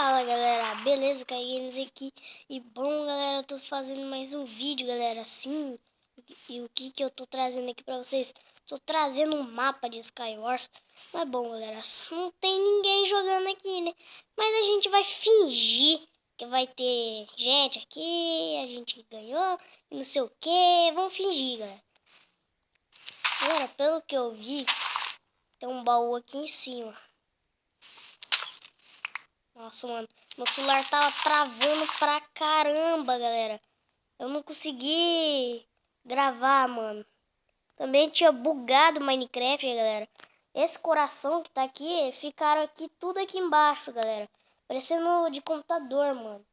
Fala galera, beleza? Games aqui. E bom galera, eu tô fazendo mais um vídeo galera, sim. E o que eu tô trazendo aqui pra vocês? Tô trazendo um mapa de Skywars. Mas bom galera, não tem ninguém jogando aqui, né? Mas a gente vai fingir que vai ter gente aqui, a gente ganhou e não sei o que. Vamos fingir galera. Galera, pelo que eu vi, tem um baú aqui em cima. Nossa, mano, meu celular tava travando pra caramba, galera. Eu não consegui gravar, mano. Também tinha bugado o Minecraft, galera. Esse coração que tá aqui, ficaram aqui tudo aqui embaixo, galera. Parecendo de computador, mano.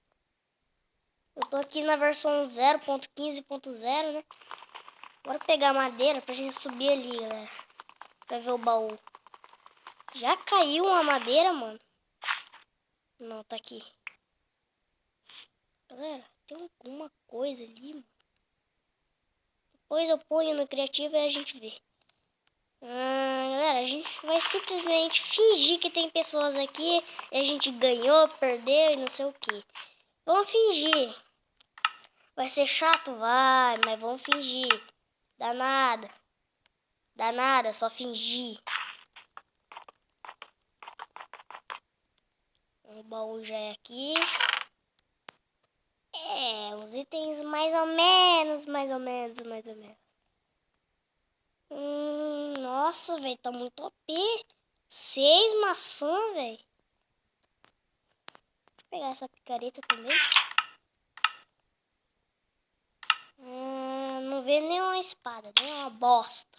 Eu tô aqui na versão 0.15.0, né? Bora pegar madeira pra gente subir ali, galera. Pra ver o baú. Já caiu uma madeira, mano? Não, tá aqui. Galera, tem alguma coisa ali, mano. Depois eu ponho no criativo e a gente vê. Galera, a gente vai simplesmente fingir que tem pessoas aqui. E a gente ganhou, perdeu e não sei o que. Vamos fingir. Vai ser chato? Vai, mas vamos fingir. Dá nada. Dá nada, só fingir. O baú já é aqui. É, os itens mais ou menos. Nossa, velho, tá muito OP. 6 maçãs, velho. Vou pegar essa picareta também. Não vê nenhuma espada, nem uma bosta.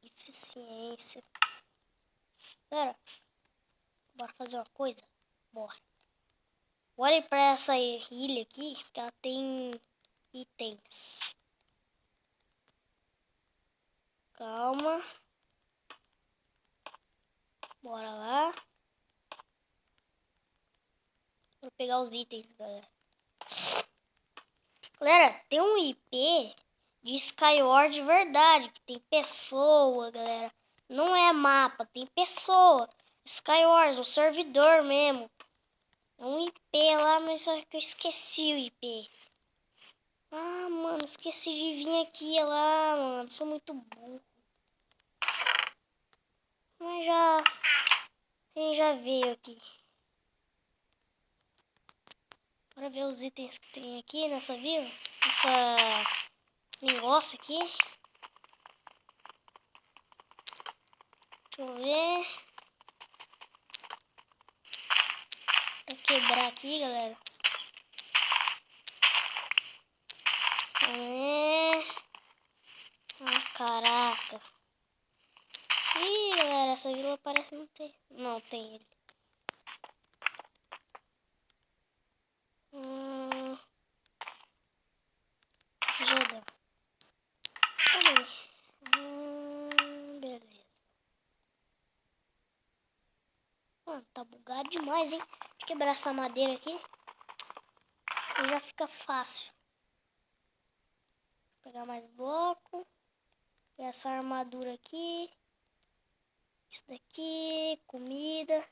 Eficiência. Galera, bora fazer uma coisa? Bora. Bora ir pra essa ilha aqui, que ela tem itens. Calma. Bora lá. Vou pegar os itens, galera. Galera, tem um IP de Skyward de verdade, que tem pessoa, galera. Não é mapa, tem pessoa. Skyward, um servidor mesmo. É um IP lá, mas só que eu esqueci o IP. Ah, mano, esqueci de vir aqui lá, mano. Sou muito burro. Mas quem já veio aqui. Bora ver os itens que tem aqui nessa vila. Essa negócio aqui. Deixa eu ver. Pra quebrar aqui, galera. Caraca. Ih, galera, essa vila parece não ter. Não, tem ele. Joga. Beleza. Mano, tá bugado demais, hein? Deixa eu quebrar essa madeira aqui. E já fica fácil. Vou pegar mais bloco. E essa armadura aqui. Isso daqui. Comida.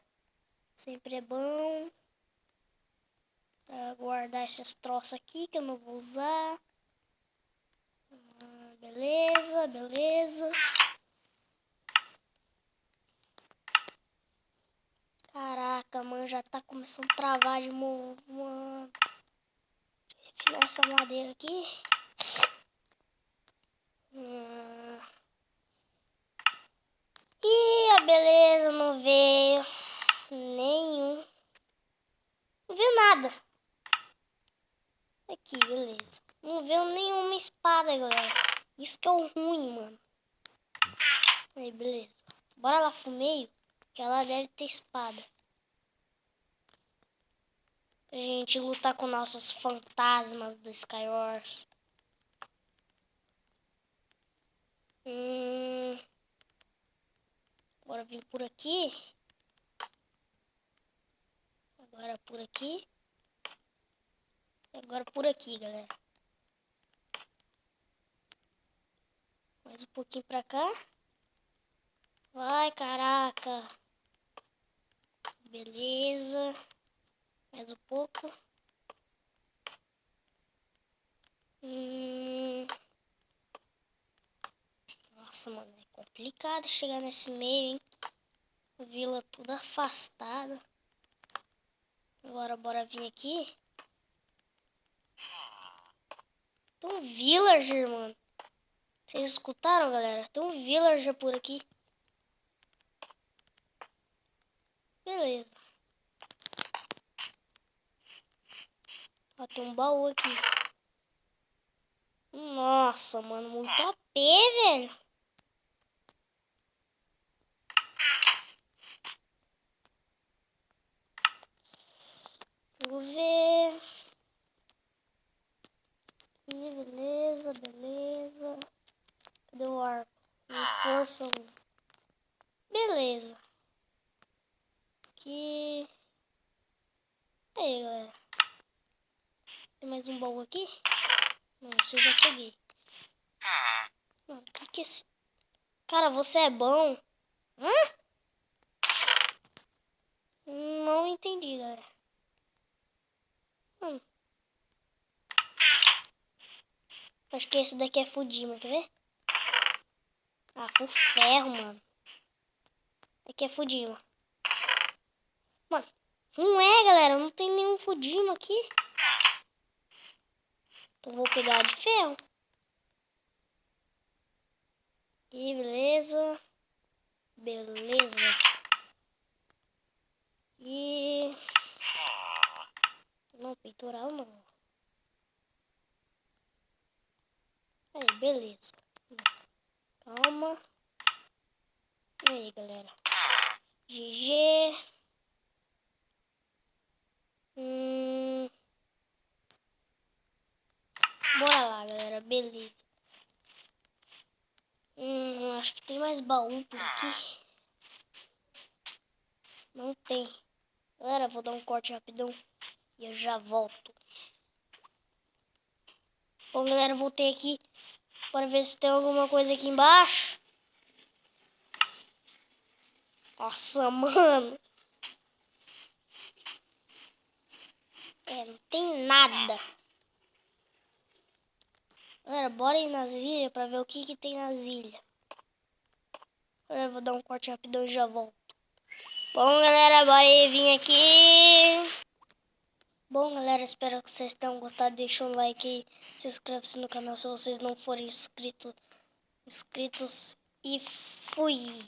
Sempre é bom. Pra guardar esses troços aqui que eu não vou usar. Beleza, beleza. Caraca, mano, já tá começando a travar de novo, mano. Refinar essa madeira aqui. Ih, beleza, não veio nenhum. Não veio nada. Aqui, beleza. Não veio nenhuma espada, galera. Isso que é o ruim, mano. Aí, beleza. Bora lá pro meio, que ela deve ter espada. Pra gente lutar com nossos fantasmas do Skywars. Bora vir por aqui. Agora por aqui. E agora por aqui, galera. Mais um pouquinho pra cá. Vai, caraca. Beleza. Mais um pouco. Nossa, mano, é complicado chegar nesse meio, hein? Vila toda afastada. Agora bora vir aqui. Tem um villager, mano. Vocês escutaram, galera? Tem um villager por aqui. Beleza. Ó, tem um baú aqui. Nossa, mano, muito OP, velho. Vou ver. Aqui, beleza, beleza. Cadê o arco? Força 1. Beleza. Aqui. Aí, galera. Tem mais um baú aqui? Não, isso eu já peguei. Mano, o que é esse? Cara, você é bom. Hã? Não entendi, galera. Acho que esse daqui é Fudima, quer ver? Ah, por ferro, mano. Aqui é Fudima. Mano, não é, galera. Não tem nenhum Fudima aqui. Então vou pegar de ferro. E beleza. Beleza. E... Não, peitoral não. Aí, beleza. Calma. E aí, galera. GG. Bora lá, galera. Beleza. Acho que tem mais baú por aqui. Não tem. Galera, vou dar um corte rapidão. E eu já volto. Bom, galera, voltei aqui para ver se tem alguma coisa aqui embaixo. Nossa, mano. Não tem nada. Galera, bora ir nas ilhas para ver o que tem nas ilhas. Galera, vou dar um corte rapidão e já volto. Bom, galera, bora ir vir aqui. Bom, galera, espero que vocês tenham gostado. Deixa um like aí, se inscreve-se no canal se vocês não forem inscritos. E fui!